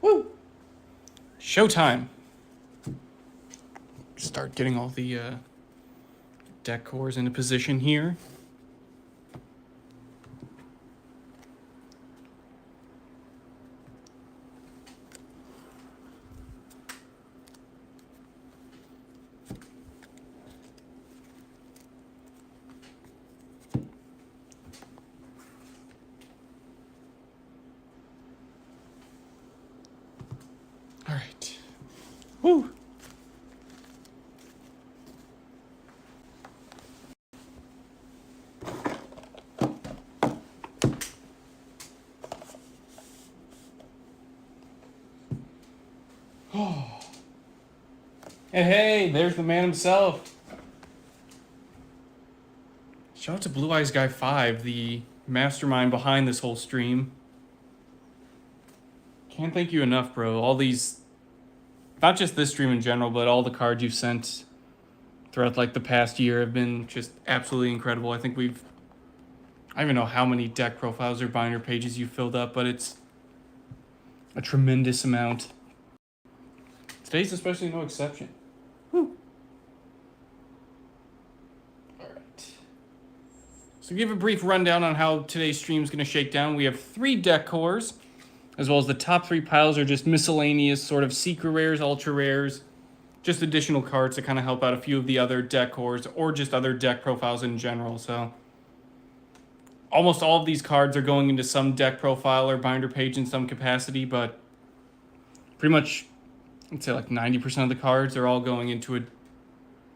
Woo! Showtime. Start getting all the deck cores into position here. All right. Woo! Hey, there's the man himself. Shout out to BlueEyesGuy5, the mastermind behind this whole stream. Can't thank you enough, bro. All these, not just this stream in general, but all the cards you've sent throughout like the past year have been just absolutely incredible. I think I don't even know how many deck profiles or binder pages you filled up, but it's a tremendous amount. Today's especially no exception. Woo. All right. So give a brief rundown on how today's stream is going to shake down. We have 3 deck cores, as well as the top 3 piles are just miscellaneous sort of secret rares, ultra rares, just additional cards to kind of help out a few of the other deck cores or just other deck profiles in general. So almost all of these cards are going into some deck profile or binder page in some capacity, but pretty much I'd say like 90% of the cards are all going into a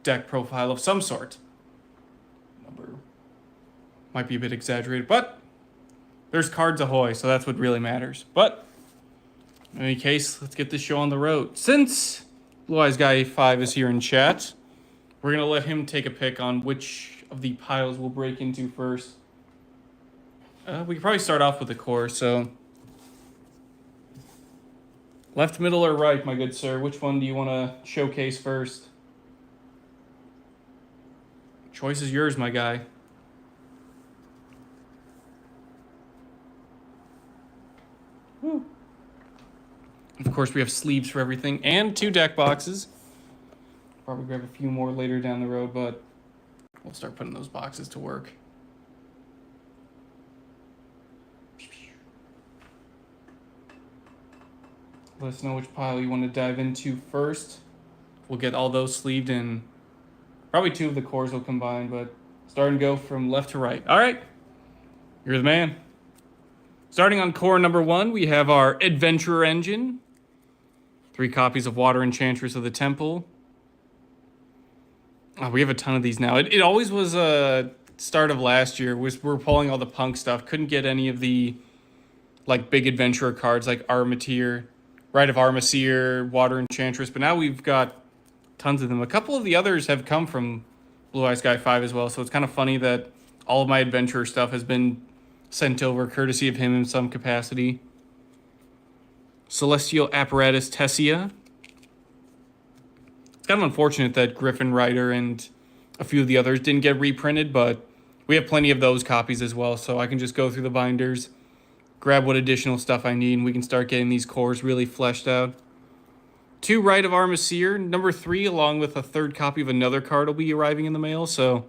deck profile of some sort. Number might be a bit exaggerated, but there's cards ahoy, so that's what really matters. But in any case, let's get this show on the road. Since BlueEyesGuy5 is here in chat, we're going to let him take a pick on which of the piles we'll break into first. We could probably start off with the core, so left, middle, or right, my good sir? Which one do you want to showcase first? Choice is yours, my guy. Woo. Of course, we have sleeves for everything and 2 deck boxes. Probably grab a few more later down the road, but we'll start putting those boxes to work. Let us know which pile you want to dive into first. We'll get all those sleeved and probably 2 of the cores will combine, but start and go from left to right. All right, you're the man. Starting on core number 1, we have our Adventurer Engine. 3 copies of Water Enchantress of the Temple. Oh, we have a ton of these now. It always was a start of last year. We're pulling all the punk stuff. Couldn't get any of the like big adventurer cards like Armatir, Rite of Armaseer, Water Enchantress, but now we've got tons of them. A couple of the others have come from BlueEyesGuy5 as well, so it's kind of funny that all of my adventurer stuff has been sent over courtesy of him in some capacity. Celestial Apparatus Tessia. It's kind of unfortunate that Griffin Rider and a few of the others didn't get reprinted, but we have plenty of those copies as well, so I can just go through the binders, grab what additional stuff I need, and we can start getting these cores really fleshed out. 2 Rite of Armaseer. Number 3, along with a 3rd copy of another card, will be arriving in the mail, so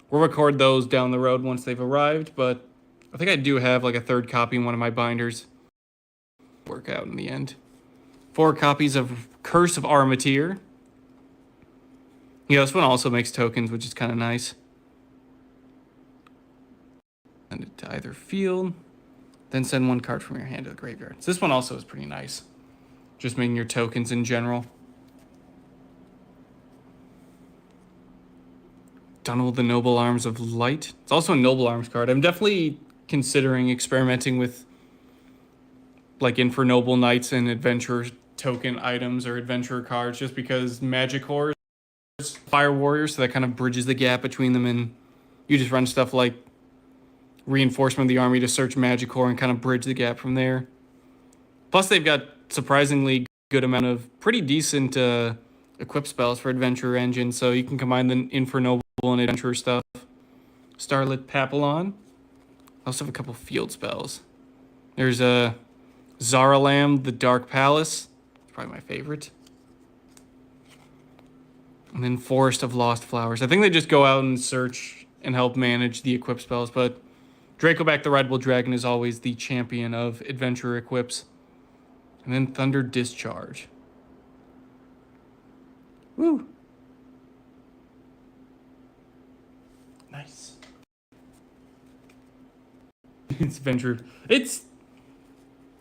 we'll record those down the road once they've arrived, but I think I do have like a 3rd copy in one of my binders. Work out in the end. 4 copies of Curse of Armatir. Yeah, this one also makes tokens, which is kind of nice. Send it to either field. Then send 1 card from your hand to the graveyard. So this one also is pretty nice. Just making your tokens in general. Donald the Noble Arms of Light. It's also a Noble Arms card. I'm definitely considering experimenting with like Infernoble Knights and Adventurer token items or Adventurer cards, just because Magic Horror is Fire Warriors, so that kind of bridges the gap between them, and you just run stuff like Reinforcement of the Army to search Magic Core and kind of bridge the gap from there. Plus, they've got surprisingly good amount of pretty decent equip spells for Adventurer Engine, so you can combine the Infernoble and Adventurer stuff. Starlit Papillon. I also have a couple field spells. There's a Zaralam, the Dark Palace. It's probably my favorite. And then Forest of Lost Flowers. I think they just go out and search and help manage the equip spells, but Dracoback the Rideable Dragon is always the champion of adventurer equips. And then Thunder Discharge. Woo! Nice. It's adventure.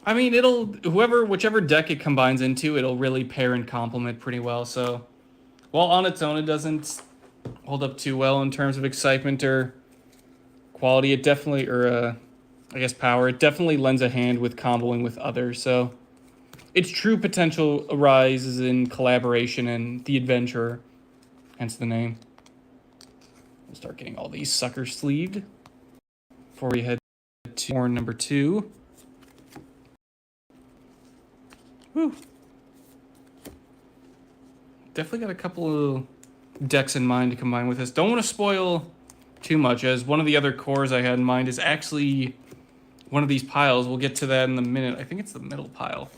I mean, whichever deck it combines into, it'll really pair and complement pretty well. So, while on its own, it doesn't hold up too well in terms of excitement or quality. It definitely, power. It definitely lends a hand with comboing with others. So, its true potential arises in collaboration and the adventurer, hence the name. We'll start getting all these suckers sleeved before we head to horn number 2. Whew. Definitely got a couple of decks in mind to combine with this. Don't want to spoil too much, as one of the other cores I had in mind is actually one of these piles. We'll get to that in a minute. I think it's the middle pile.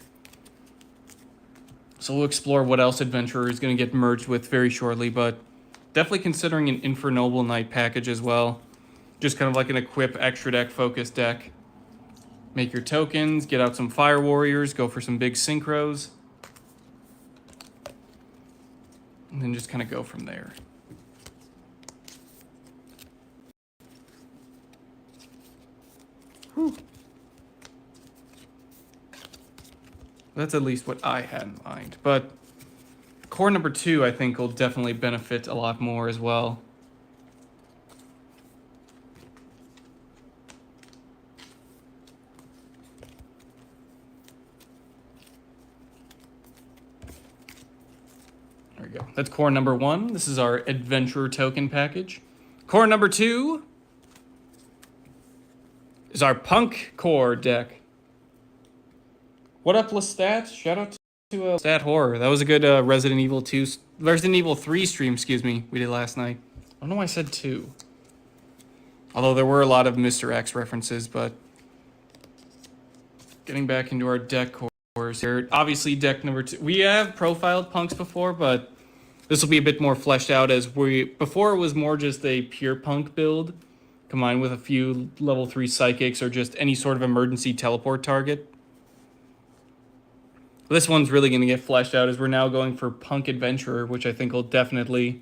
So we'll explore what else Adventurer is going to get merged with very shortly, but definitely considering an Infernoble Knight package as well. Just kind of like an equip extra deck focused deck. Make your tokens, get out some Fire Warriors, go for some big synchros. And then just kind of go from there. Whew. That's at least what I had in mind. But core number 2, I think, will definitely benefit a lot more as well. There we go. That's core number 1. This is our Adventurer token package. Core number 2 is our Punk core deck. What up, Lestat? Shout out to Stat Horror. That was a good Resident Evil 3 stream, we did last night. I don't know why I said 2. Although there were a lot of Mr. X references, but getting back into our deck cores here. Obviously, deck number 2. We have profiled punks before, but this will be a bit more fleshed out, as before it was more just a pure punk build combined with a few level 3 psychics or just any sort of emergency teleport target. This one's really going to get fleshed out, as we're now going for Punk Adventurer, which I think will definitely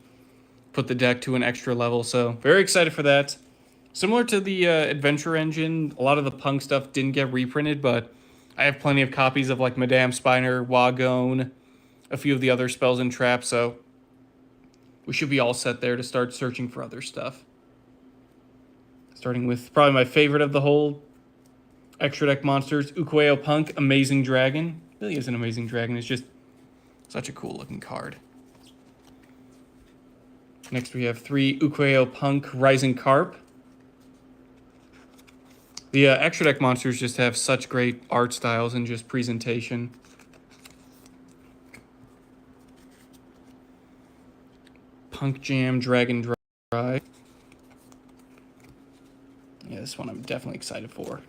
put the deck to an extra level. So very excited for that. Similar to the Adventure engine, a lot of the Punk stuff didn't get reprinted, but I have plenty of copies of like Madame Spiner, Wagone, a few of the other spells and traps, so we should be all set there to start searching for other stuff. Starting with probably my favorite of the whole extra deck monsters, YuGiOh Punk, Amazing Dragon. Really is an amazing dragon. It's just such a cool looking card. Next we have 3 YuGiOh Punk Rising Carp. The extra deck monsters just have such great art styles and just presentation. Punk Jam Dragon Dry. Yeah, this one I'm definitely excited for.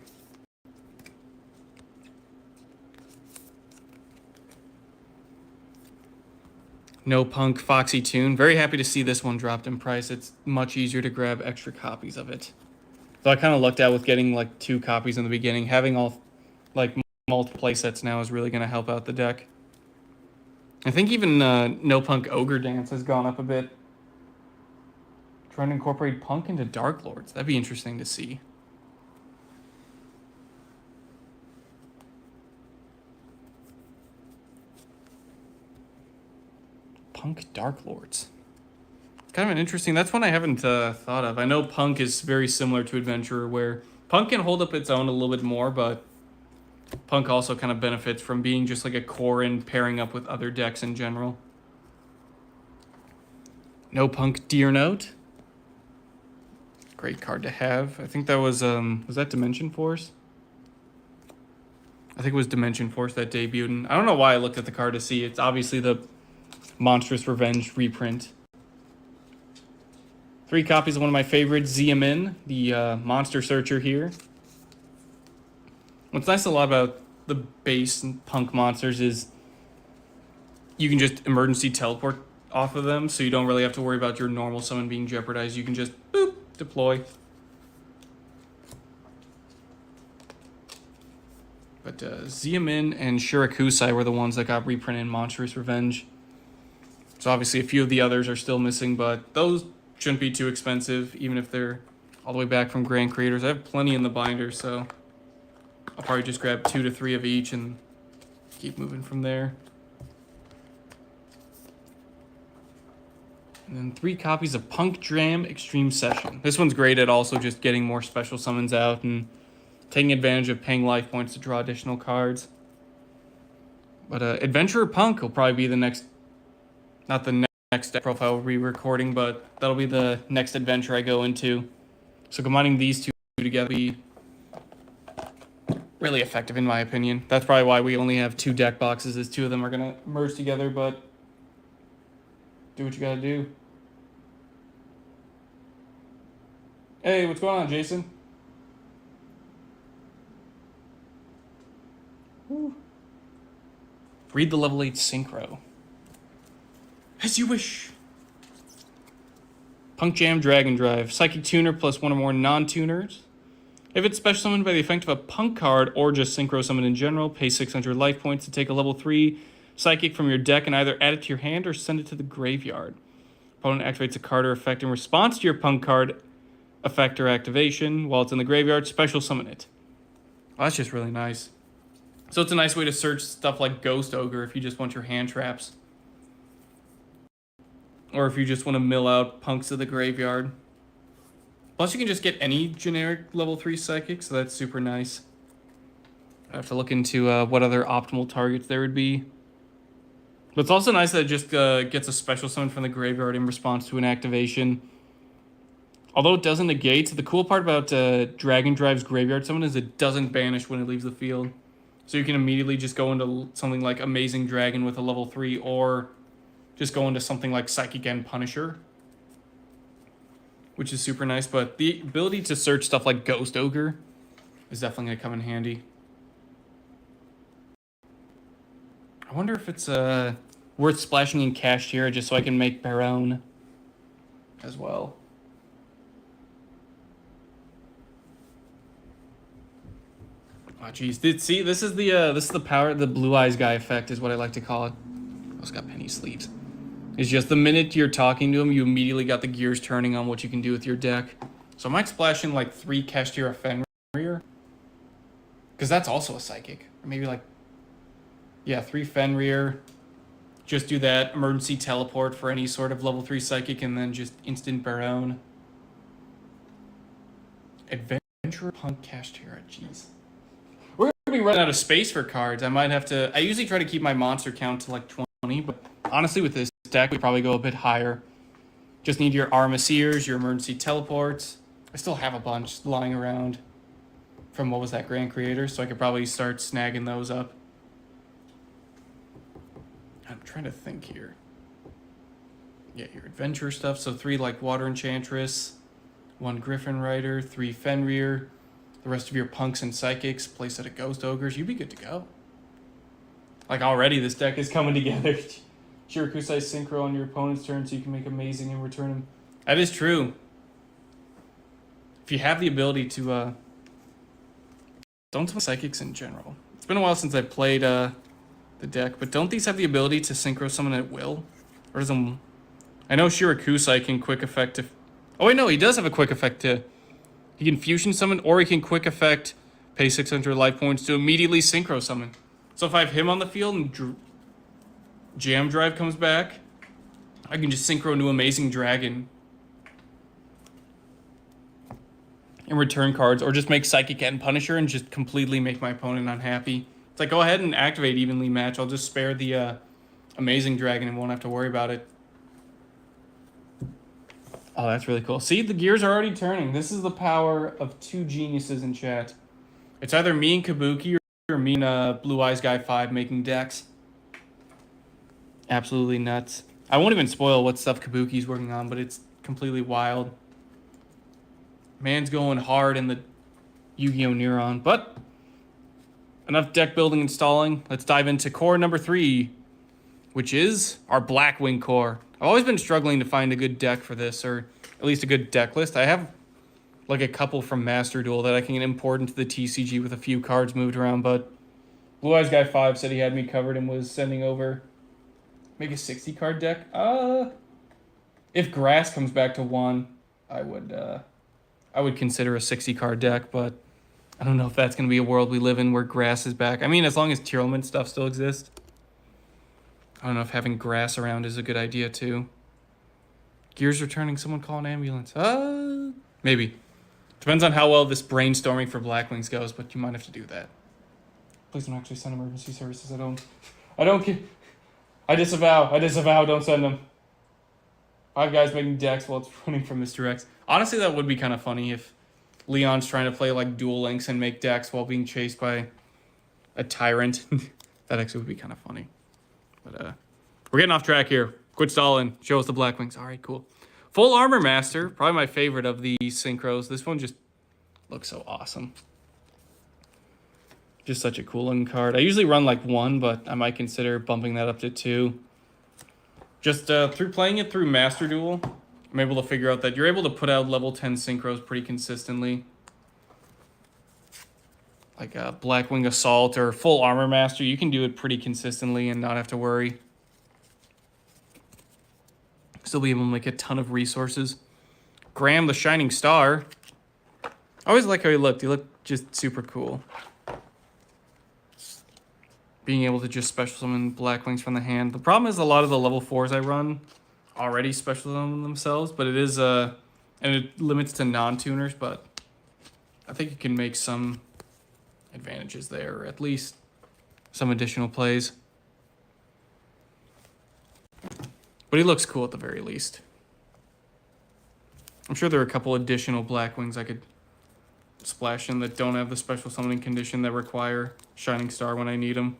No Punk Foxy Tune. Very happy to see this one dropped in price. It's much easier to grab extra copies of it. So I kind of lucked out with getting like 2 copies in the beginning. Having all like multiple play sets now is really going to help out the deck. I think even No Punk Ogre Dance has gone up a bit. Trying to incorporate Punk into Dark Lords. That'd be interesting to see. Punk Dark Lords. It's kind of an interesting... That's one I haven't thought of. I know Punk is very similar to Adventurer, where Punk can hold up its own a little bit more, but Punk also kind of benefits from being just like a core and pairing up with other decks in general. No Punk Deer Note. Great card to have. I think that was that Dimension Force? I think it was Dimension Force that debuted. And I don't know why I looked at the card to see. It's obviously the Monstrous Revenge reprint. 3 copies of one of my favorites, Xiamin, the Monster Searcher here. What's nice a lot about the base punk monsters is you can just emergency teleport off of them, so you don't really have to worry about your normal summon being jeopardized. You can just boop, deploy. But Xiamin and Shirakusai were the ones that got reprinted in Monstrous Revenge. So obviously a few of the others are still missing, but those shouldn't be too expensive, even if they're all the way back from Grand Creators. I have plenty in the binder, so I'll probably just grab 2 to 3 of each and keep moving from there. And then 3 copies of Punk Jam Extreme Session. This one's great at also just getting more special summons out and taking advantage of paying life points to draw additional cards. But Adventurer Punk will probably be the next, not the next profile we'll be recording, but that'll be the next adventure I go into. So combining these two together will be really effective in my opinion. That's probably why we only have 2 deck boxes, is 2 of them are gonna merge together, but do what you gotta do. Hey, what's going on, Jason? Woo. Read the level 8 synchro. As you wish. Punk Jam Dragon Drive. Psychic Tuner plus 1 or more non-tuners. If it's special summoned by the effect of a Punk card or just synchro summoned in general, pay 600 life points to take a level 3 Psychic from your deck and either add it to your hand or send it to the graveyard. Opponent activates a card or effect in response to your Punk card effect or activation. While it's in the graveyard, special summon it. Well, that's just really nice. So it's a nice way to search stuff like Ghost Ogre if you just want your hand traps. Or if you just want to mill out punks to the graveyard. Plus you can just get any generic level 3 Psychic, so that's super nice. I have to look into what other optimal targets there would be. But it's also nice that it just gets a special summon from the graveyard in response to an activation. Although it doesn't negate, the cool part about Dragon Drive's graveyard summon is it doesn't banish when it leaves the field. So you can immediately just go into something like Amazing Dragon with a level 3, or just go into something like Psychic End Punisher, which is super nice. But the ability to search stuff like Ghost Ogre is definitely going to come in handy. I wonder if it's worth splashing in Cashier just so I can make Baron as well. Oh geez, see, this is the power, the Blue Eyes Guy effect is what I like to call it. Oh, it's got penny sleeves. It's just the minute you're talking to him, you immediately got the gears turning on what you can do with your deck. So I might splash in like 3 Kashtira Fenrir, because that's also a Psychic. Or maybe like, yeah, 3 Fenrir. Just do that emergency teleport for any sort of level 3 Psychic, and then just instant Baron. Adventurer Punk Kashtira, jeez. We're gonna be running out of space for cards. I might have to. I usually try to keep my monster count to like 20, but honestly, with this deck, we probably go a bit higher. Just need your Armaseers, your emergency teleports. I still have a bunch lying around from what was that, Grand Creator, so I could probably start snagging those up. I'm trying to think here. Yeah, your adventure stuff. So 3 like Water Enchantress, 1 Griffin Rider, 3 Fenrir. The rest of your punks and psychics, play set of Ghost Ogres, you'd be good to go. Like already this deck is coming together. Shirakusai Synchro on your opponent's turn so you can make Amazing and return him. That is true. If you have the ability to don't play psychics in general. It's been a while since I played the deck, but don't these have the ability to synchro summon at will? Or does them? I know Shirakusai can quick effect if. Oh wait, no, he does have a quick effect to. He can fusion summon, or he can quick effect, pay 600 life points to immediately synchro summon. So if I have him on the field and Jam Drive comes back, I can just synchro into Amazing Dragon and return cards, or just make Psychic End Punisher and just completely make my opponent unhappy. It's like, go ahead and activate Evenly Match. I'll just spare the Amazing Dragon and won't have to worry about it. Oh, that's really cool. See, the gears are already turning. This is the power of 2 geniuses in chat. It's either me and Kabuki or me and BlueEyesGuy5 making decks. Absolutely nuts. I won't even spoil what stuff Kabuki's working on, but it's completely wild. Man's going hard in the Yu-Gi-Oh! Neuron. But enough deck building and stalling. Let's dive into core number 3, which is our Blackwing core. I've always been struggling to find a good deck for this, or at least a good deck list. I have like a couple from Master Duel that I can import into the TCG with a few cards moved around, but BlueEyesGuy5 said he had me covered and was sending over make a 60 card deck. If Grass comes back to 1, I would consider a 60 card deck, but I don't know if that's going to be a world we live in where Grass is back. I mean, as long as Tearlament stuff still exists. I don't know if having Grass around is a good idea, too. Gears returning, someone call an ambulance. Maybe. Depends on how well this brainstorming for Blackwings goes, but you might have to do that. Please don't actually send emergency services. I disavow, don't send them. 5 guys making decks while it's running from Mr. X. Honestly, that would be kind of funny if Leon's trying to play like Duel Links and make decks while being chased by a tyrant. That actually would be kind of funny. But we're getting off track here. Quit stalling. Show us the Blackwings. All right, cool. Full Armor Master. Probably my favorite of the synchros. This one just looks so awesome. Just such a cool looking card. I usually run like 1, but I might consider bumping that up to 2. Just through playing it through Master Duel, I'm able to figure out that you're able to put out level 10 synchros pretty consistently. Like a Blackwing Assault or Full Armor Master, you can do it pretty consistently and not have to worry. Still be able to make a ton of resources. Graham the Shining Star. I always like how he looked. He looked just super cool. Being able to just special summon Blackwings from the hand. The problem is a lot of the level 4s I run already special summon themselves, but it is and it limits to non-tuners, but I think you can make some advantages there, or at least some additional plays. But he looks cool at the very least. I'm sure there are a couple additional Blackwings I could splash in that don't have the special summoning condition that require Shining Star when I need them.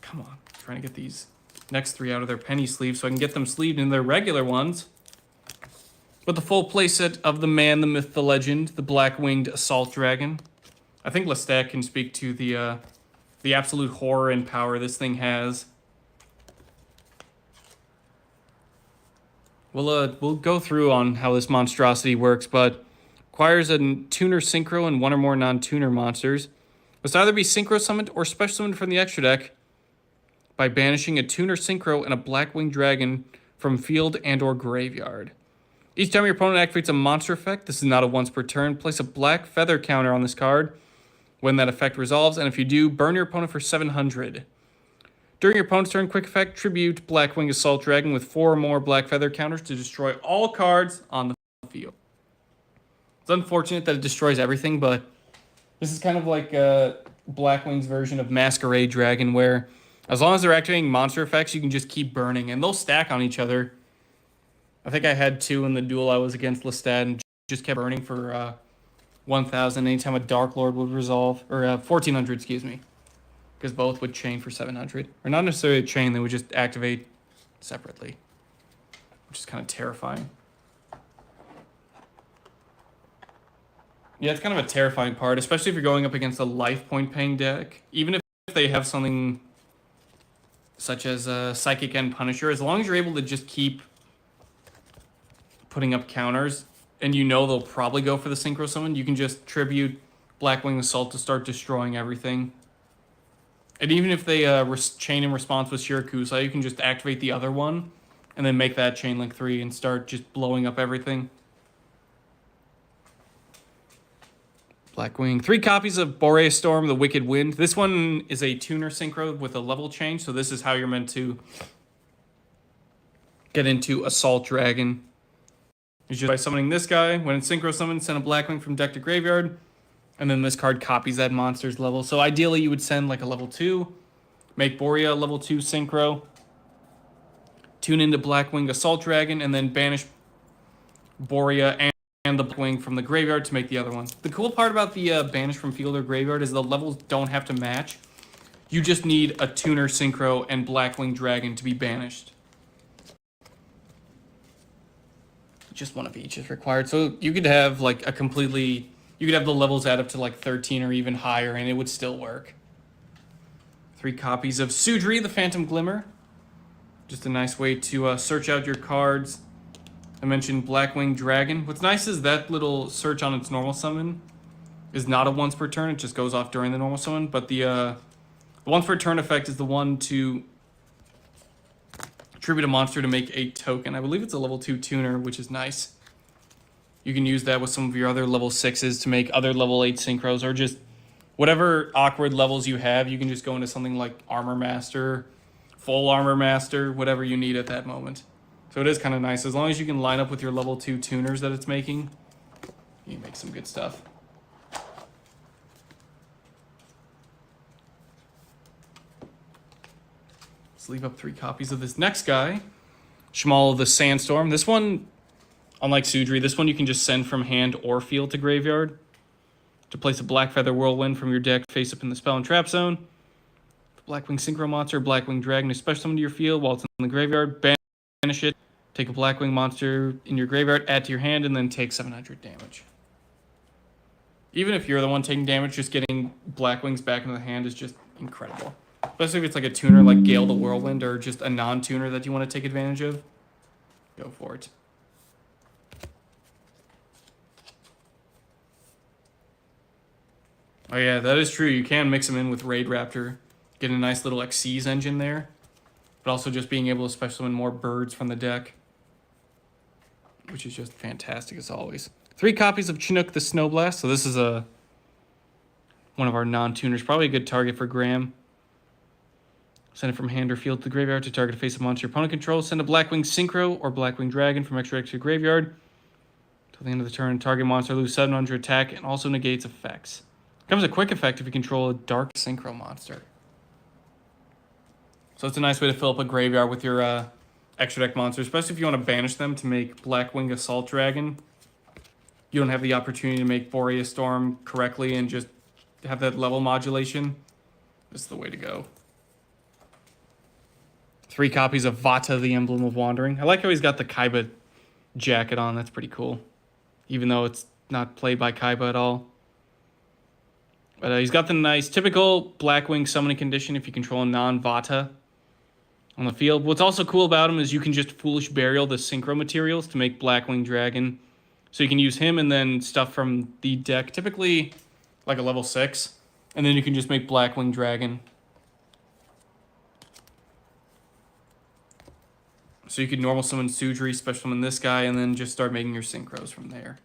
Come on, I'm trying to get these next 3 out of their penny sleeves so I can get them sleeved in their regular ones. With the full playset of the man, the myth, the legend, the Black-Winged Assault Dragon. I think Lestat can speak to the absolute horror and power this thing has. We'll go through on how this monstrosity works, but requires a tuner synchro and 1 or more non-tuner monsters. Must either be synchro summoned or special summoned from the extra deck by banishing a tuner synchro and a Blackwing Dragon from field and or graveyard. Each time your opponent activates a monster effect, this is not a once per turn, place a black feather counter on this card when that effect resolves, and if you do, burn your opponent for 700. During your opponent's turn, quick effect, tribute Blackwing Assault Dragon with 4 or more black feather counters to destroy all cards on the field. It's unfortunate that it destroys everything, but this is kind of like Blackwing's version of Masquerade Dragon, where as long as they're activating monster effects, you can just keep burning, and they'll stack on each other. I think I had 2 in the duel I was against Lestat, and just kept burning for 1,000 anytime a Dark Lord would resolve, or 1,400, excuse me, because both would chain for 700. Or not necessarily a chain, they would just activate separately, which is kind of terrifying. Yeah, it's kind of a terrifying part, especially if you're going up against a life point paying deck. Even if they have something such as Psychic and Punisher, as long as you're able to just keep putting up counters, and you know they'll probably go for the Synchro Summon, you can just tribute Blackwing Assault to start destroying everything. And even if they chain in response with Shirakusa, you can just activate the other one, and then make that Chain Link 3 and start just blowing up everything. Blackwing. 3 copies of Boreas Storm, the Wicked Wind. This one is a tuner synchro with a level change, so this is how you're meant to get into Assault Dragon. It's just by summoning this guy. When it's synchro summoned, send a Blackwing from deck to graveyard, and then this card copies that monster's level. So ideally you would send like a level 2, make Borea a level 2 synchro, tune into Blackwing Assault Dragon, and then banish Borea and the Blackwing from the graveyard to make the other one. The cool part about the banish from field or graveyard is the levels don't have to match. You just need a tuner synchro and Blackwing Dragon to be banished. Just one of each is required. So you could have like a completely You could have the levels add up to like 13 or even higher, and it would still work. 3 copies of Sudri, the Phantom Glimmer. Just a nice way to search out your cards. I mentioned Blackwing Dragon. What's nice is that little search on its normal summon is not a once per turn. It just goes off during the normal summon. But the once per turn effect is the one to tribute a monster to make a token. I believe it's a level 2 tuner, which is nice. You can use that with some of your other level 6s to make other level 8 synchros, or just whatever awkward levels you have. You can just go into something like Armor Master, Full Armor Master, whatever you need at that moment. So it is kind of nice. As long as you can line up with your level 2 tuners that it's making, you can make some good stuff. Let's leave up 3 copies of this next guy. Shmal the Sandstorm. This one, unlike Sudri, this one you can just send from hand or field to graveyard. To place a Black Feather Whirlwind from your deck face up in the spell and trap zone. Blackwing Synchro Monster, Blackwing Dragon is special summon to your field while it's in the graveyard. Banish it. Take a Blackwing Monster in your graveyard, add to your hand, and then take 700 damage. Even if you're the one taking damage, just getting Blackwings back into the hand is just incredible. Especially if it's like a tuner like Gale the Whirlwind or just a non-tuner that you want to take advantage of. Go for it. Oh yeah, that is true. You can mix them in with Raid Raptor. Get a nice little Xyz engine there. But also just being able to special summon more birds from the deck. Which is just fantastic as always. 3 copies of Chinook the Snowblast. So this is one of our non-tuners. Probably a good target for Graham. Send it from hand or field to the graveyard to target a face-up monster your opponent controls. Send a Blackwing Synchro or Blackwing Dragon from extra deck to your graveyard. Till the end of the turn, target monster lose 700 attack and also negates effects. Comes a quick effect if you control a Dark Synchro monster. So it's a nice way to fill up a graveyard with your extra deck monsters, especially if you want to banish them to make Blackwing Assault Dragon. You don't have the opportunity to make Boreas Storm correctly and just have that level modulation. This is the way to go. 3 copies of Vata, the Emblem of Wandering. I like how he's got the Kaiba jacket on. That's pretty cool. Even though it's not played by Kaiba at all. But he's got the nice, typical Blackwing summoning condition if you control a non-Vata on the field. What's also cool about him is you can just Foolish Burial the Synchro materials to make Blackwing Dragon. So you can use him and then stuff from the deck, typically like a level 6. And then you can just make Blackwing Dragon. So you could normal summon Sudri, special summon this guy, and then just start making your synchros from there.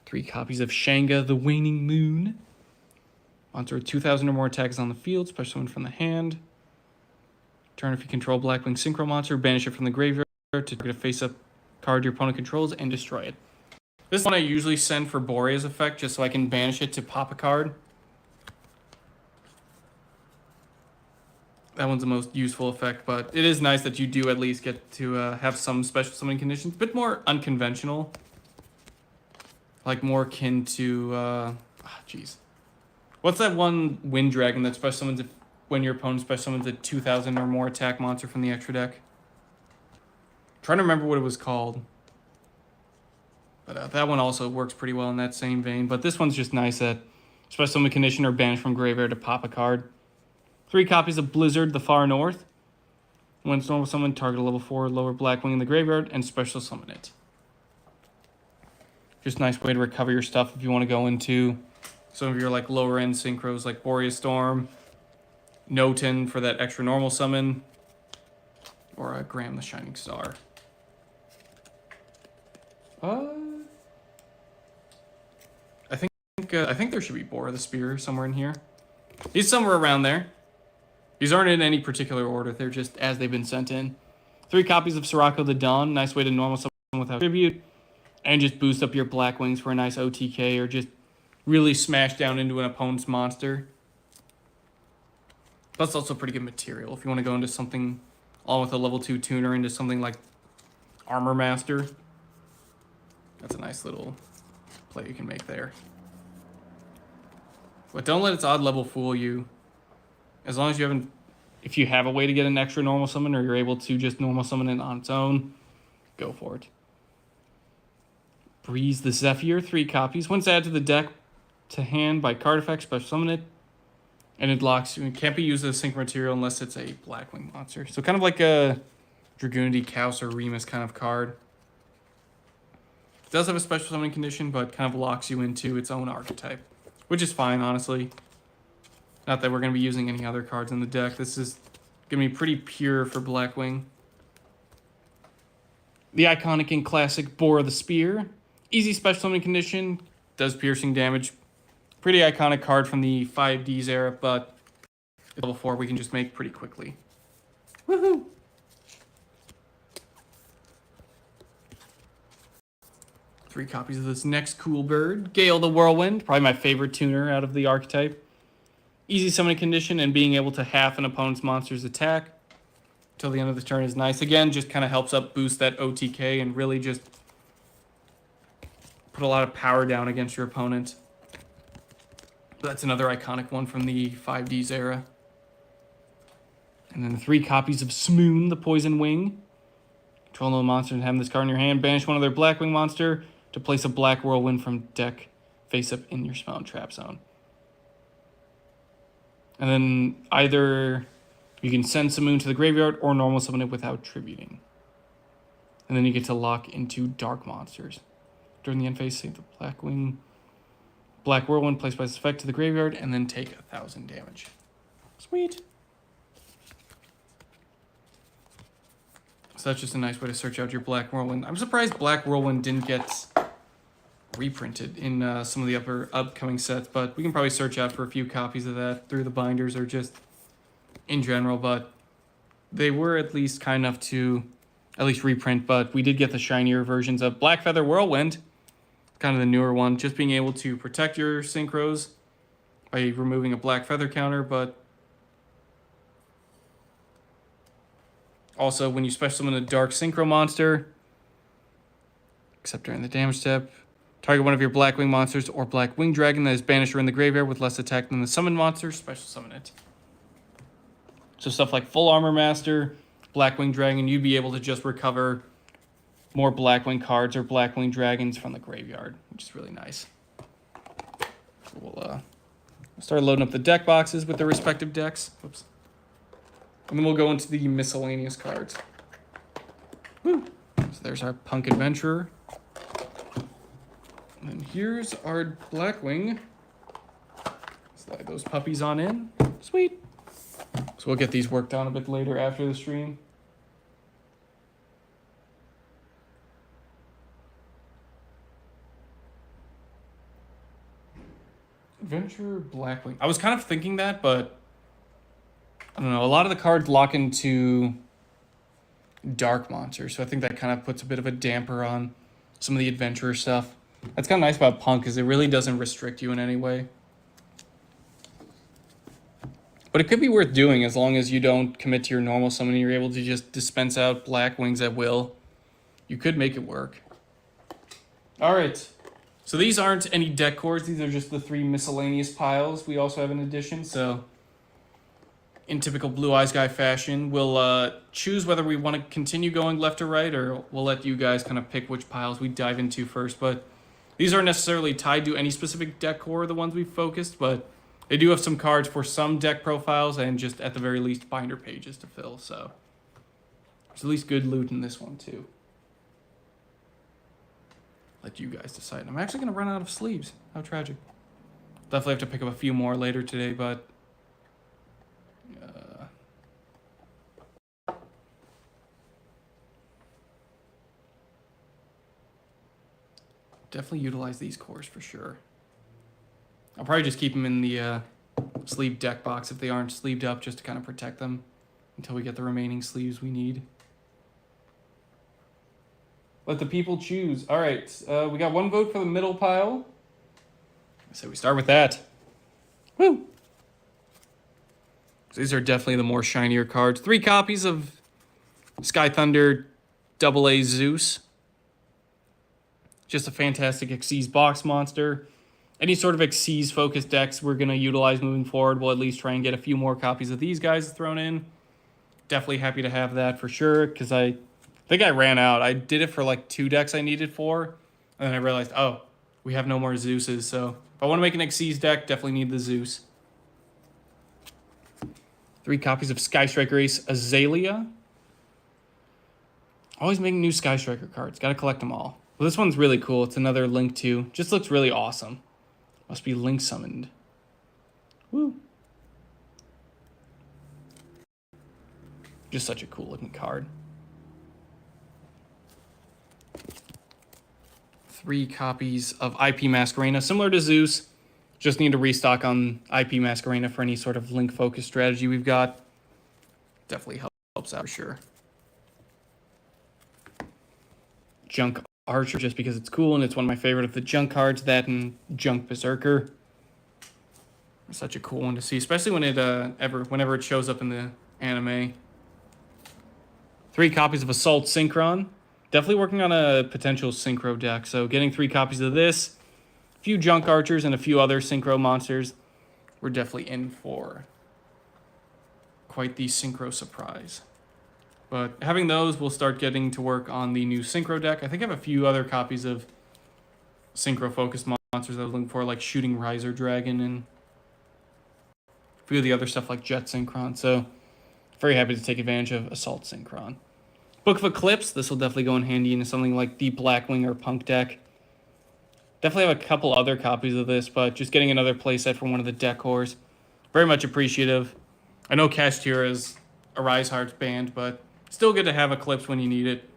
3 copies of Shanga, the Waning Moon. Monster with 2,000 or more attacks on the field, special summon from the hand. Turn if you control Blackwing Synchro Monster, banish it from the graveyard to target a face-up card your opponent controls and destroy it. This one I usually send for Boreas effect, just so I can banish it to pop a card. That one's the most useful effect, but it is nice that you do at least get to have some special summoning conditions. A bit more unconventional. Like more akin to, jeez. What's that one Wind Dragon that special summons when your opponent special summons a 2,000 or more attack monster from the extra deck? I'm trying to remember what it was called. But that one also works pretty well in that same vein. But this one's just nice at special summon condition or banish from graveyard to pop a card. 3 copies of Blizzard, the Far North. When it's normal summon, target a level 4 lower Blackwing in the graveyard and special summon it. Just a nice way to recover your stuff if you want to go into some of your like lower end synchros like Boreas Storm, Noten for that extra normal summon, or Graham the Shining Star. I think there should be Bora the Spear somewhere in here. He's somewhere around there. These aren't in any particular order. They're just as they've been sent in. 3 copies of Sirocco the Dawn. Nice way to normal summon without tribute. And just boost up your Blackwings for a nice OTK or just really smash down into an opponent's monster. That's also pretty good material if you want to go into something all with a level 2 tuner into something like Armor Master. That's a nice little play you can make there. But don't let its odd level fool you. As long as you haven't, if you have a way to get an extra normal summon or you're able to just normal summon it on its own, go for it. Breeze the Zephyr, 3 copies. Once added to the deck to hand by card effect, special summon it. And it locks you. It can't be used as a sync material unless it's a Blackwing monster. So kind of like a Dragoonity, Chaos, or Remus kind of card. It does have a special summoning condition, but kind of locks you into its own archetype. Which is fine, honestly. Not that we're going to be using any other cards in the deck. This is going to be pretty pure for Blackwing. The iconic and classic Boar of the Spear. Easy special summoning condition. Does piercing damage. Pretty iconic card from the 5Ds era, but level 4 we can just make pretty quickly. Woohoo! Three copies of this next cool bird. Gale the Whirlwind, probably my favorite tuner out of the archetype. Easy summoning condition and being able to half an opponent's monster's attack until the end of the turn is nice. Again, just kind of helps up boost that OTK and really just put a lot of power down against your opponent. That's another iconic one from the 5Ds era. And then 3 copies of Smoon, the Poison Wing. Control no monster and have this card in your hand. Banish one of their Blackwing monster to place a Black Whirlwind from deck face up in your Spawn Trap Zone. And then either you can send Smoon to the graveyard or normal summon it without tributing. And then you get to lock into dark monsters. During the end phase, save the Blackwing. Black Whirlwind placed by this effect to the graveyard and then take 1,000 damage. Sweet. So that's just a nice way to search out your Black Whirlwind. I'm surprised Black Whirlwind didn't get reprinted in some of the upcoming sets, but we can probably search out for a few copies of that through the binders or just in general, but they were at least kind enough to at least reprint, but we did get the shinier versions of Black Feather Whirlwind, kind of the newer one, just being able to protect your synchros by removing a Black Feather counter, but also, when you special summon a Dark Synchro monster, except during the damage step, target one of your Blackwing monsters or Black Wing Dragon that is banished or in the graveyard with less attack than the summoned monster, special summon it. So stuff like Full Armor Master, Blackwing Dragon, you'd be able to just recover more Blackwing cards or Blackwing Dragons from the graveyard, which is really nice. So we'll start loading up the deck boxes with their respective decks. Whoops. And then we'll go into the miscellaneous cards. Woo. So there's our Punk Adventurer. And then here's our Blackwing. Slide those puppies on in. Sweet. So we'll get these worked on a bit later after the stream. Adventurer Blackwing. I was kind of thinking that, but I don't know, a lot of the cards lock into dark monsters, so I think that kind of puts a bit of a damper on some of the adventurer stuff. That's kind of nice about Punk, is it really doesn't restrict you in any way. But it could be worth doing as long as you don't commit to your normal summon and you're able to just dispense out Blackwings at will. You could make it work. Alright, so these aren't any deck cores, these are just the 3 miscellaneous piles we also have in addition, so in typical Blue Eyes Guy fashion, we'll choose whether we want to continue going left or right, or we'll let you guys kind of pick which piles we dive into first. But these aren't necessarily tied to any specific deck core, the ones we've focused, but they do have some cards for some deck profiles and just at the very least binder pages to fill. So there's at least good loot in this one too. Let you guys decide. I'm actually going to run out of sleeves. How tragic. Definitely have to pick up a few more later today, but definitely utilize these cores for sure. I'll probably just keep them in the sleeve deck box if they aren't sleeved up, just to kind of protect them until we get the remaining sleeves we need. Let the people choose. All right, we got 1 vote for the middle pile. So we start with that. Woo! So these are definitely the more shinier cards. 3 copies of Sky Thunder AA Zeus. Just a fantastic Xyz box monster. Any sort of Xyz focused decks we're going to utilize moving forward. We'll at least try and get a few more copies of these guys thrown in. Definitely happy to have that for sure, because I think I ran out. I did it for like 2 decks I needed for. And then I realized, oh, we have no more Zeuses. So if I want to make an Xyz deck, definitely need the Zeus. 3 copies of Sky Striker Ace Azalea. Always making new Sky Striker cards. Got to collect them all. Well, this one's really cool. It's another Link 2. Just looks really awesome. Must be Link summoned. Woo. Just such a cool looking card. 3 copies of IP Masquerena. Similar to Zeus. Just need to restock on IP Masquerena for any sort of Link focus strategy we've got. Definitely helps out for sure. Junk Archer, just because it's cool and it's one of my favorite of the junk cards. That and Junk Berserker. Such a cool one to see, especially when it whenever it shows up in the anime. 3 copies of Assault Synchron. Definitely working on a potential Synchro deck. So getting 3 copies of this, a few Junk Archers, and a few other Synchro monsters. We're definitely in for quite the Synchro surprise. But having those, we'll start getting to work on the new Synchro deck. I think I have a few other copies of Synchro-focused monsters that I was looking for, like Shooting Riser Dragon and a few of the other stuff like Jet Synchron. So very happy to take advantage of Assault Synchron. Book of Eclipse. This will definitely go in handy into something like the Blackwing or Punk deck. Definitely have a couple other copies of this, but just getting another playset from one of the decors. Very much appreciative. I know Kashtira is a Rise Hearts band, but still good to have Eclipse when you need it.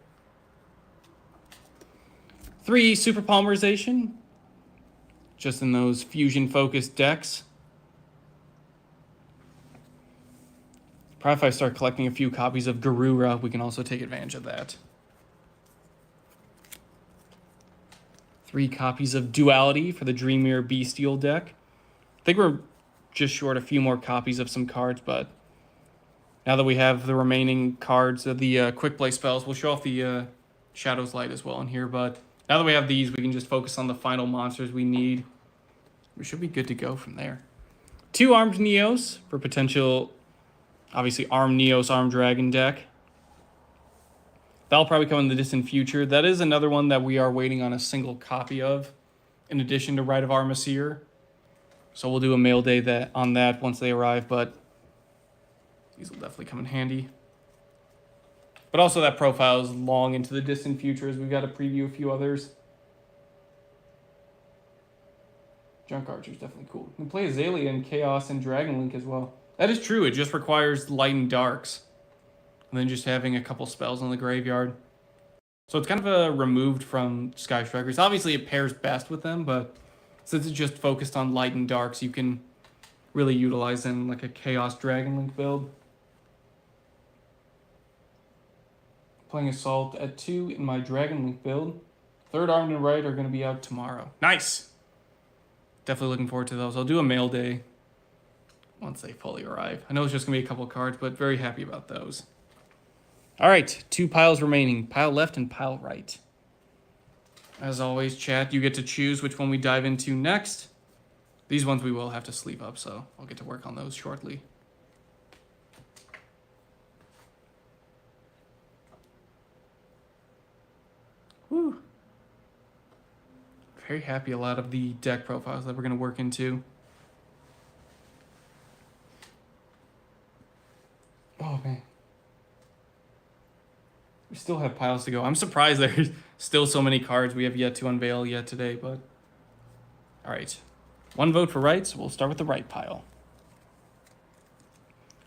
3 Super Polymerization. Just in those fusion-focused decks. Probably if I start collecting a few copies of Garura, we can also take advantage of that. 3 copies of Duality for the Dreamir Bestial deck. I think we're just short a few more copies of some cards, but now that we have the remaining cards of the quick play spells, we'll show off the Shadow's Light as well in here, but now that we have these, we can just focus on the final monsters we need. We should be good to go from there. 2 Armed Neos for potential, obviously, Armed Neos, Armed Dragon deck. That'll probably come in the distant future. That is another one that we are waiting on a single copy of, in addition to Rite of Armaseer. So we'll do a mail day on that once they arrive, but these will definitely come in handy. But also that profile is long into the distant future, as we've got to preview a few others. Junk Archer is definitely cool. You can play Azalea and Chaos and Dragon Link as well. That is true. It just requires Light and Darks. And then just having a couple spells in the graveyard. So it's kind of removed from Sky Strikers. Obviously, it pairs best with them, but since it's just focused on Light and Darks, you can really utilize them like a Chaos Dragon Link build. Playing Assault at 2 in my Dragon Link build. 3rd Armed and Right are going to be out tomorrow. Nice! Definitely looking forward to those. I'll do a mail day once they fully arrive. I know it's just going to be a couple cards, but very happy about those. All right, 2 piles remaining. Pile left and pile right. As always, chat, you get to choose which one we dive into next. These ones we will have to sleeve up, so I'll get to work on those shortly. Woo. Very happy a lot of the deck profiles that we're going to work into. Oh, man. We still have piles to go. I'm surprised there's still so many cards we have yet to unveil yet today, but all right. 1 vote for right, so we'll start with the right pile.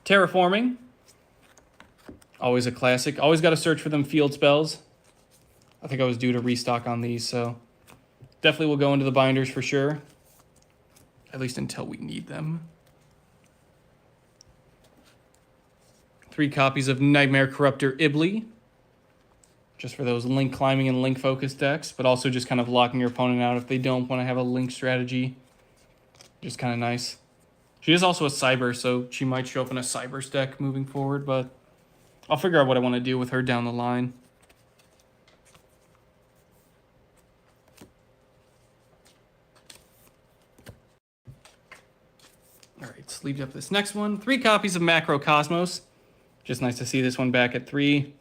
Terraforming. Always a classic. Always got to search for them field spells. I think I was due to restock on these, so definitely will go into the binders for sure. At least until we need them. 3 copies of Nightmare Corruptor Ibly. Just for those link climbing and link focus decks, but also just kind of locking your opponent out if they don't want to have a link strategy. Just kind of nice. She is also a Cyber, so she might show up in a Cyber deck moving forward, but I'll figure out what I want to do with her down the line. All right, sleeved up this next one. 3 copies of Macrocosmos. Just nice to see this one back at 3.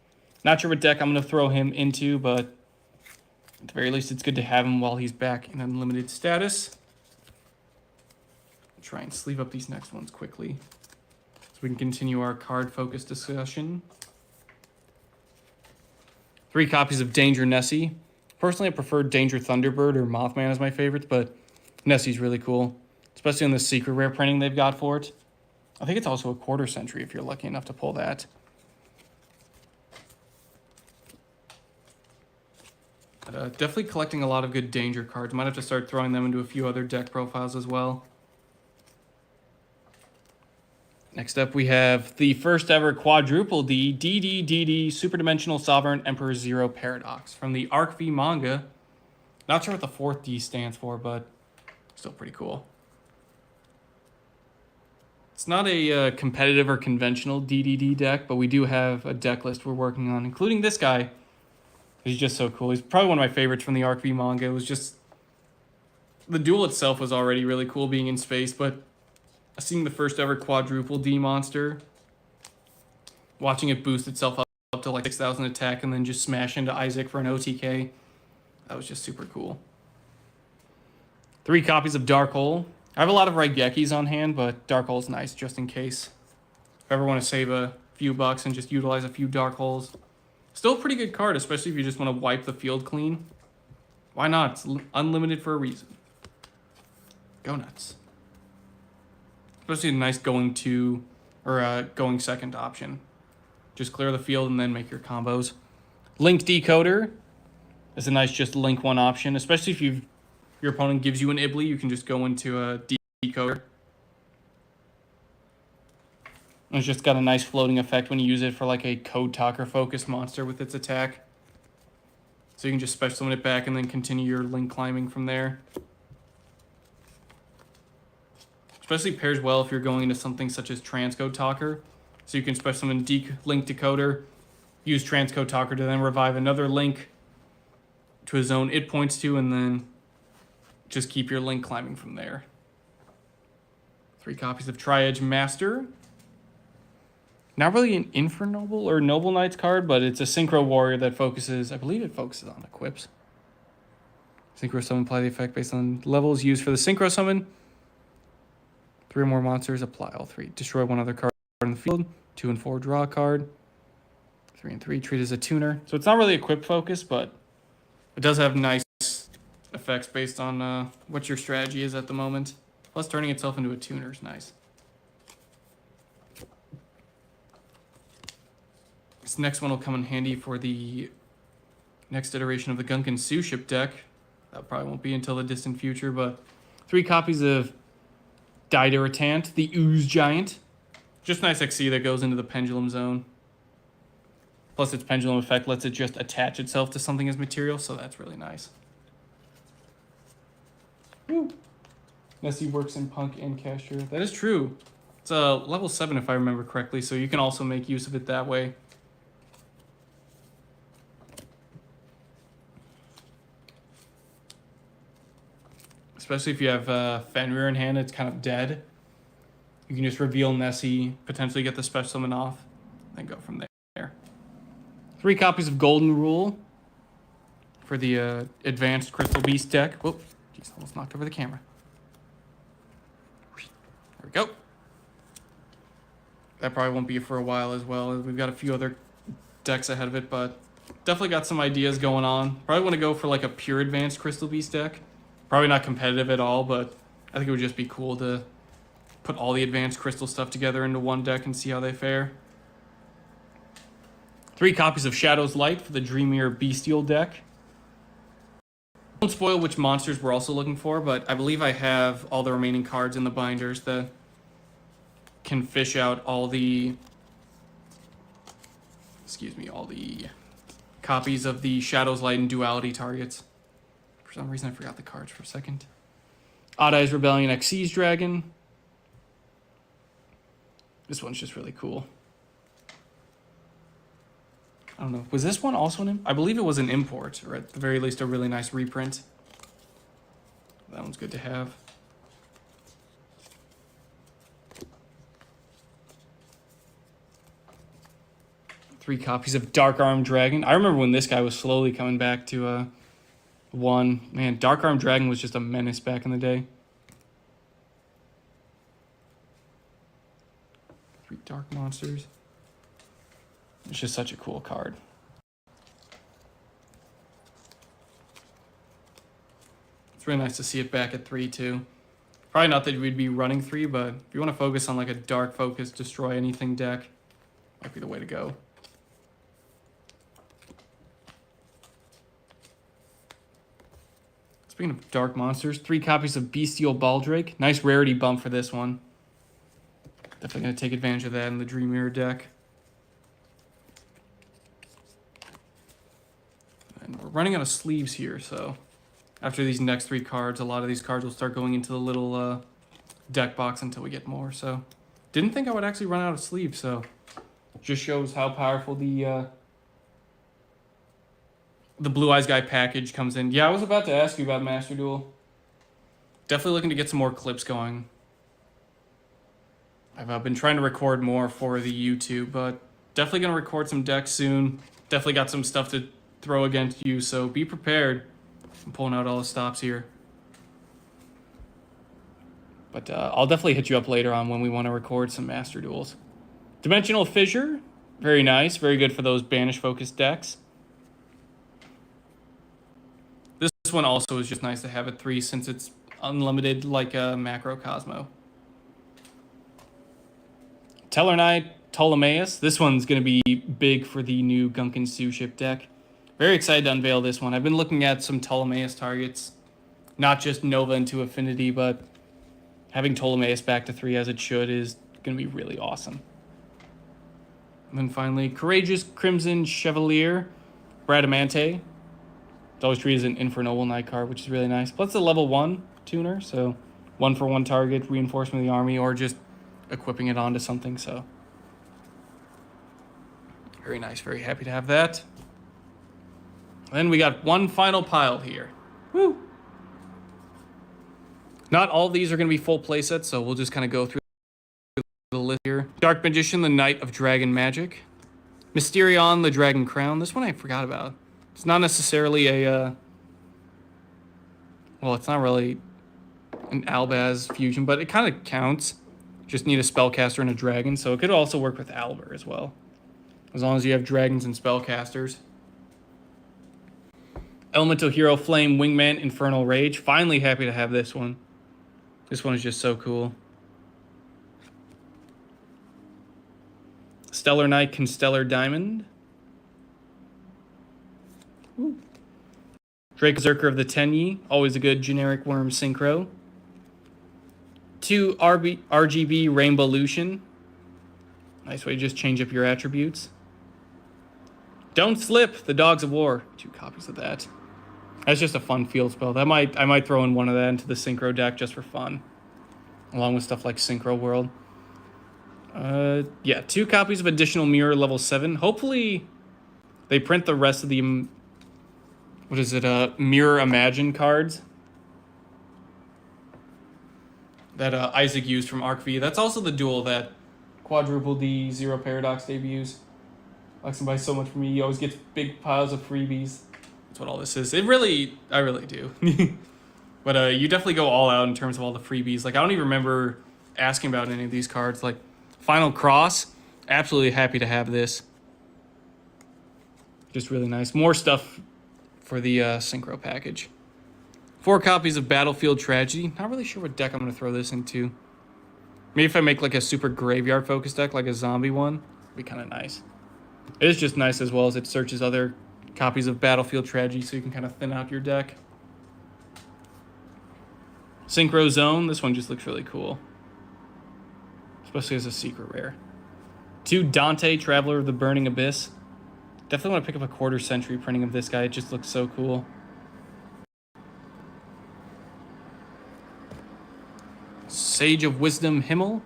Not sure what deck I'm going to throw him into, but At the very least, it's good to have him while he's back in unlimited status. Try and sleeve up these next ones quickly so we can continue our card-focused discussion. 3 copies of Danger Nessie. Personally, I prefer Danger Thunderbird or Mothman as my favorites, but Nessie's really cool, especially on the secret rare printing they've got for it. I think it's also a quarter century if you're lucky enough to pull that. But, definitely collecting a lot of good Danger cards. Might have to start throwing them into a few other deck profiles as well. Next up, we have the first ever quadruple D, DDDD, Super Dimensional Sovereign Emperor Zero Paradox from the Arc V manga. Not sure what the 4th D stands for, but still pretty cool. It's not a competitive or conventional DDD deck, but we do have a deck list we're working on, including this guy. He's just so cool. He's probably one of my favorites from the Arc V manga. It was just... the duel itself was already really cool being in space, but seeing the first ever quadruple D monster, watching it boost itself up to like 6,000 attack and then just smash into Isaac for an OTK, that was just super cool. 3 copies of Dark Hole. I have a lot of Raigekis on hand, but Dark Hole's nice just in case. If I ever want to save a few bucks and just utilize a few Dark Holes. Still a pretty good card, especially if you just want to wipe the field clean. Why not? It's unlimited for a reason. Go nuts. Especially a nice going second option. Just clear the field and then make your combos. Link Decoder is a nice just link one option, especially if your opponent gives you an Ibly, you can just go into a Decoder. And it's just got a nice floating effect when you use it for like a Code Talker focused monster with its attack. So you can just special summon it back and then continue your link climbing from there. Especially pairs well if you're going into something such as Transcode Talker. So you can special summon Link Decoder, use Transcode Talker to then revive another link to a zone it points to, and then just keep your link climbing from there. 3 copies of Tri-Edge Master. Not really an Infernoble or Noble Knights card, but it's a Synchro Warrior that focuses, I believe it focuses on equips. Synchro Summon, apply the effect based on levels used for the Synchro Summon. 3 or more monsters, apply all 3. Destroy 1 other card in the field. 2 and 4, draw a card. 3 and 3, treat as a tuner. So it's not really equip focused, but it does have nice effects based on what your strategy is at the moment. Plus turning itself into a tuner is nice. This next one will come in handy for the next iteration of the Gunkin Suship deck. That probably won't be until the distant future, but 3 copies of Dideratant, the Ooze Giant. Just nice XC that goes into the Pendulum Zone. Plus its Pendulum effect lets it just attach itself to something as material, so that's really nice. Woo. Nessie works in Punk and Cashier. That is true. It's level 7 if I remember correctly, so you can also make use of it that way. Especially if you have Fenrir in hand, it's kind of dead. You can just reveal Nessie, potentially get the special summon off, then go from there. 3 copies of Golden Rule for the advanced Crystal Beast deck. Whoop, jeez, almost knocked over the camera. There we go. That probably won't be for a while as well. We've got a few other decks ahead of it, but definitely got some ideas going on. Probably want to go for like a pure advanced Crystal Beast deck. Probably not competitive at all, but I think it would just be cool to put all the advanced crystal stuff together into one deck and see how they fare. 3 copies of Shadow's Light for the Dreamier Bestial deck. Don't spoil which monsters we're also looking for, but I believe I have all the remaining cards in the binders that can fish out all the copies of the Shadow's Light and Duality targets. For some reason, I forgot the cards for a second. Odd Eyes Rebellion Xyz Dragon. This one's just really cool. I don't know. Was this one also an import? I believe it was an import, or at the very least a really nice reprint. That one's good to have. Three copies of Dark Arm Dragon. I remember when this guy was slowly coming back to 1. Man, Dark Arm Dragon was just a menace back in the day. 3 Dark Monsters. It's just such a cool card. It's really nice to see it back at 3 too. Probably not that we'd be running 3, but if you want to focus on like a dark focus, destroy anything deck, might be the way to go. Speaking of dark monsters, 3 copies of Bestial Baldrake. Nice rarity bump for this one. Definitely going to take advantage of that in the Dream Mirror deck. And we're running out of sleeves here, so after these next 3 cards, a lot of these cards will start going into the little deck box until we get more. So didn't think I would actually run out of sleeves, so just shows how powerful the Blue Eyes Guy package comes in. Yeah, I was about to ask you about Master Duel. Definitely looking to get some more clips going. I've been trying to record more for the YouTube, but definitely going to record some decks soon. Definitely got some stuff to throw against you, so be prepared. I'm pulling out all the stops here. But I'll definitely hit you up later on when we want to record some Master Duels. Dimensional Fissure, very nice. Very good for those banish-focused decks. This one also is just nice to have at 3 since it's unlimited like a Macro Cosmo. Tellarknight Ptolemaeus. This one's going to be big for the new Gunkin Sue ship deck. Very excited to unveil this one. I've been looking at some Ptolemaeus targets. Not just Nova into Affinity, but having Ptolemaeus back to 3 as it should is going to be really awesome. And then finally, Courageous Crimson Chevalier Bradamante. It's always treated as an Infernoble Knight card, which is really nice. Plus a level 1 tuner, so 1-for-1 target, reinforcement of the army, or just equipping it onto something, so very nice. Very happy to have that. Then we got one final pile here. Woo! Not all of these are going to be full playsets, so we'll just kind of go through the list here. Dark Magician, the Knight of Dragon Magic. Mysterion, the Dragon Crown. This one I forgot about. It's not necessarily a, well, it's not really an Albaz fusion, but it kind of counts. Just need a spellcaster and a dragon, so it could also work with Albert as well. As long as you have dragons and spellcasters. Elemental Hero Flame Wingman Infernal Rage. Finally happy to have this one. This one is just so cool. Stellar Knight Constellar Diamond. Ooh. Drake Zerker of the Tenyi. Always a good generic worm synchro. 2 RGB Rainbow Lucian. Nice way to just change up your attributes. Don't Slip, the Dogs of War. 2 copies of that. That's just a fun field spell. I might throw in one of that into the Synchro deck just for fun. Along with stuff like Synchro World. Yeah, 2 copies of additional Mirror level 7. Hopefully they print the rest of the, what is it, Mirror Imagine cards that Isaac used from Arc V. That's also the duel that Quadruple D Zero Paradox debuts. Likes to buy so much from me. He always gets big piles of freebies. That's what all this is. I really do. But you definitely go all out in terms of all the freebies. Like, I don't even remember asking about any of these cards. Like, Final Cross, absolutely happy to have this. Just really nice. More stuff for the Synchro package. 4 copies of Battlefield Tragedy. Not really sure what deck I'm going to throw this into. Maybe if I make like a super graveyard focused deck, like a zombie one, it'd be kind of nice. It is just nice as well as it searches other copies of Battlefield Tragedy so you can kind of thin out your deck. Synchro Zone. This one just looks really cool. Especially as a secret rare. 2 Dante, Traveler of the Burning Abyss. Definitely want to pick up a quarter century printing of this guy. It just looks so cool. Sage of Wisdom Himmel.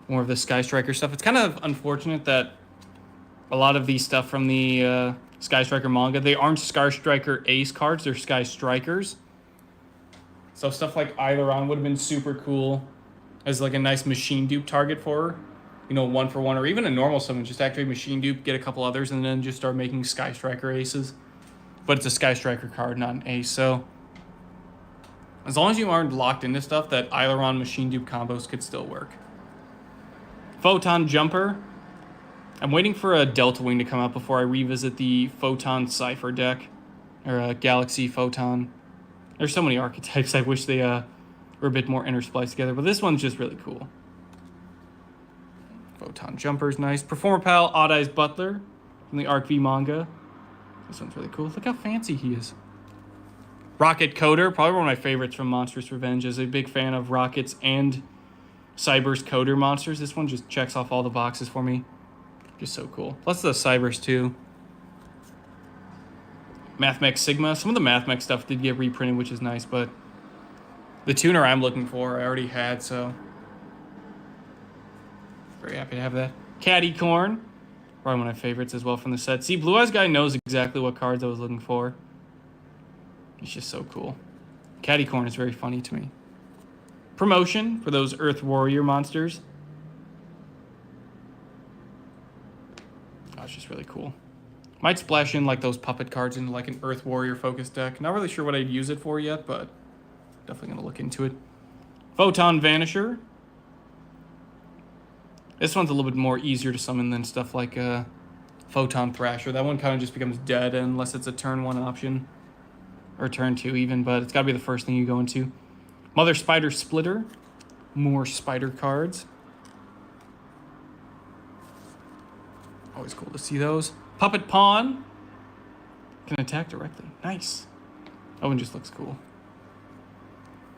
More of the Sky Striker stuff. It's kind of unfortunate that a lot of these stuff from the Sky Striker manga, they aren't Sky Striker Ace cards, they're Sky Strikers. So stuff like Eileron would have been super cool as like a nice machine dupe target for her. You know, 1-for-1, or even a normal summon. Just activate machine dupe, get a couple others, and then just start making Sky Striker aces. but it's a Sky Striker card, not an ace. So as long as you aren't locked into stuff, that Aileron Machine Dupe combos could still work. Photon Jumper. I'm waiting for a Delta Wing to come out before I revisit the Photon Cypher deck, or Galaxy Photon. There's so many archetypes. I wish they were a bit more interspliced together, but this one's just really cool. Photon Jumper's nice. Performer Pal Odd Eyes Butler from the Arc V manga. This one's really cool. Look how fancy he is. Rocket Coder, probably one of my favorites from Monstrous Revenge. As a big fan of Rockets and Cyber's Coder monsters, this one just checks off all the boxes for me. Just so cool. Plus the Cybers too. Mathmech Sigma. Some of the Mathmech stuff did get reprinted, which is nice, but the tuner I'm looking for I already had, so very happy to have that. Caddy Corn. Probably one of my favorites as well from the set. See, Blue Eyes Guy knows exactly what cards I was looking for. It's just so cool. Caddy Corn is very funny to me. Promotion for those Earth Warrior monsters. Oh, it's just really cool. Might splash in like those puppet cards into like an Earth Warrior focused deck. Not really sure what I'd use it for yet, but definitely going to look into it. Photon Vanisher. This one's a little bit more easier to summon than stuff like Photon Thrasher. That one kind of just becomes dead unless it's a turn 1 option. Or turn 2 even, but it's got to be the first thing you go into. Mother Spider Splitter. More spider cards. Always cool to see those. Puppet Pawn. Can attack directly. Nice. That one just looks cool.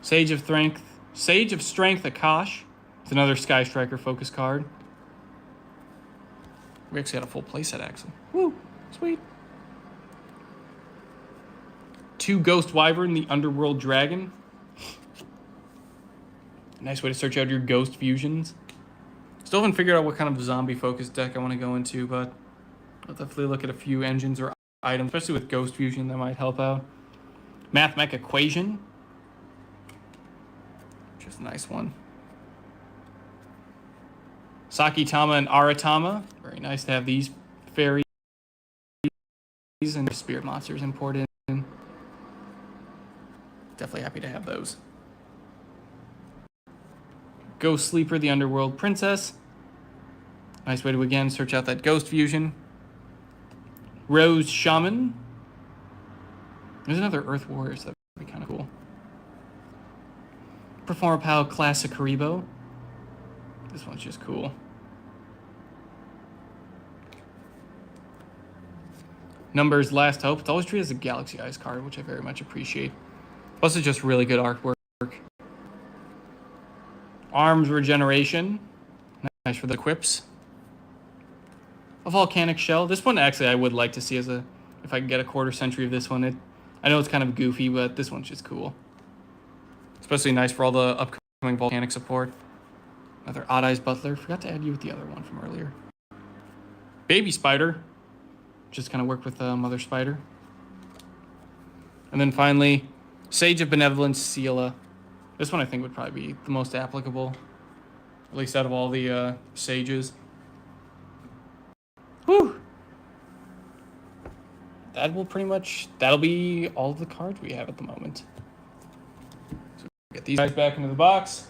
Sage of Strength Akash. It's another Sky Striker focus card. We actually had a full playset, actually. Woo! Sweet. 2 Ghost Wyvern, the Underworld Dragon. Nice way to search out your Ghost Fusions. Still haven't figured out what kind of zombie-focused deck I want to go into, but I'll definitely look at a few engines or items, especially with Ghost Fusion, that might help out. Mathmech Equation. Just a nice one. Sakitama and Aratama. Very nice to have these fairies and spirit monsters imported in. Definitely happy to have those. Ghost Sleeper, the Underworld Princess. Nice way to, again, search out that Ghost Fusion. Rose Shaman. There's another Earth Warrior, so that would be kind of cool. Performer Pal Classic Haribo. This one's just cool. Numbers Last Hope. It's always treated as a Galaxy Eyes card, which I very much appreciate. Plus, it's just really good artwork. Arms Regeneration. Nice for the quips. A Volcanic Shell. This one, actually, I would like to see as a... If I could get a quarter century of this one. I know it's kind of goofy, but this one's just cool. Especially nice for all the upcoming Volcanic support. Another Odd Eyes Butler. Forgot to add you with the other one from earlier. Baby Spider. Just kind of work with Mother Spider. And then finally, Sage of Benevolence Seela. This one I think would probably be the most applicable. At least out of all the Sages. Whew! That'll be all of the cards we have at the moment. So get these guys back into the box.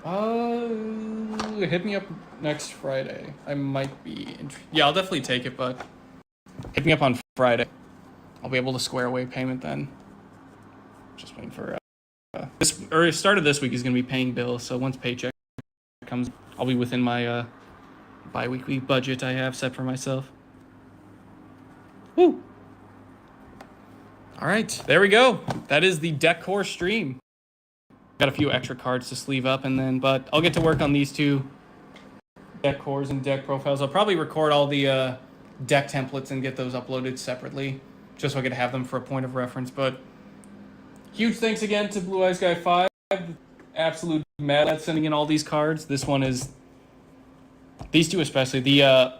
Hit me up next Friday. I might be yeah, I'll definitely take it, but hit me up on Friday. I'll be able to square away payment then. Just waiting for start of this week is going to be paying bills, so once paycheck comes, I'll be within my bi-weekly budget I have set for myself. Woo! All right, there we go. That is the deck core stream. Got a few extra cards to sleeve up, but I'll get to work on these 2 deck cores and deck profiles. I'll probably record all the deck templates and get those uploaded separately, just so I could have them for a point of reference. But huge thanks again to BlueEyesGuy5. Absolute mad at sending in all these cards. This one is... These 2 especially. The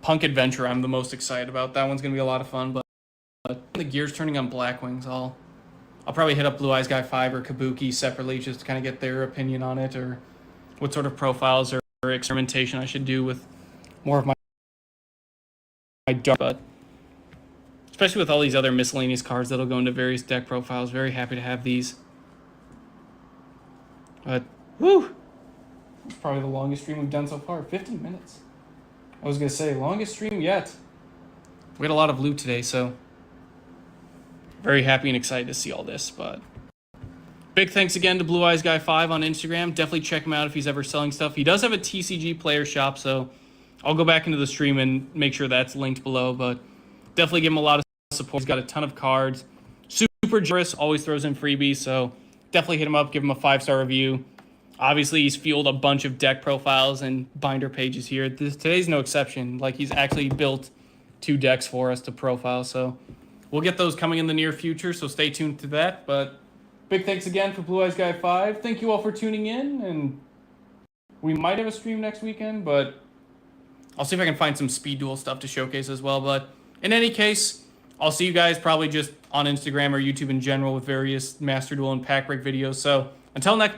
Punk Adventure I'm the most excited about. That one's going to be a lot of fun, but the gears turning on Blackwings, I'll probably hit up BlueEyesGuy5 or Kabuki separately just to kind of get their opinion on it, or what sort of profiles or experimentation I should do with more of my dark. But especially with all these other miscellaneous cards that'll go into various deck profiles. Very happy to have these. But, whew! It's probably the longest stream we've done so far. 15 minutes. I was going to say, longest stream yet. We had a lot of loot today, so very happy and excited to see all this. But big thanks again to BlueEyesGuy5 on Instagram. Definitely check him out if he's ever selling stuff. He does have a TCG player shop, so I'll go back into the stream and make sure that's linked below. But definitely give him a lot of support. He's got a ton of cards. Super generous, always throws in freebies, so definitely hit him up, give him a 5-star review. Obviously, he's fueled a bunch of deck profiles and binder pages here. Today's no exception. Like, he's actually built 2 decks for us to profile, so we'll get those coming in the near future, so stay tuned to that. But big thanks again for BlueEyesGuy5. Thank you all for tuning in, and we might have a stream next weekend, but I'll see if I can find some speed duel stuff to showcase as well. But in any case, I'll see you guys probably just on Instagram or YouTube in general with various Master Duel and Pack Break videos. So until next